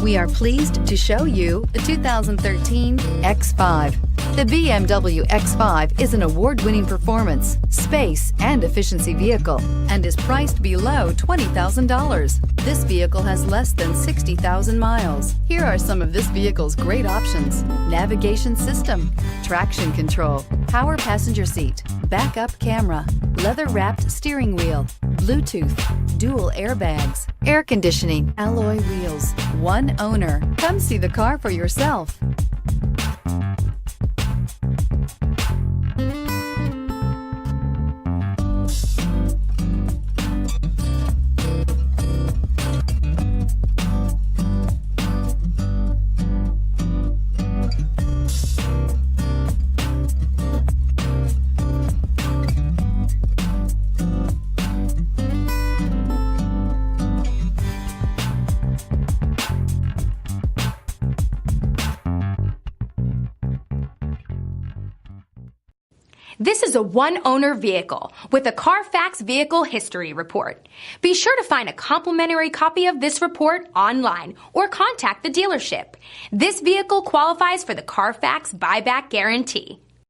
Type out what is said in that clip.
We are pleased to show you the 2013 X5. The BMW X5 is an award-winning performance, space, and efficiency vehicle and is priced below $20,000. This vehicle has less than 60,000 miles. Here are some of this vehicle's great options: navigation system, traction control, power passenger seat, backup camera, leather-wrapped steering wheel, Bluetooth, dual airbags, air conditioning, alloy wheels, one owner. Come see the car for yourself. This is a one-owner vehicle with a CARFAX Vehicle History Report. Be sure to find a complimentary copy of this report online or contact the dealership. This vehicle qualifies for the CARFAX Buyback Guarantee.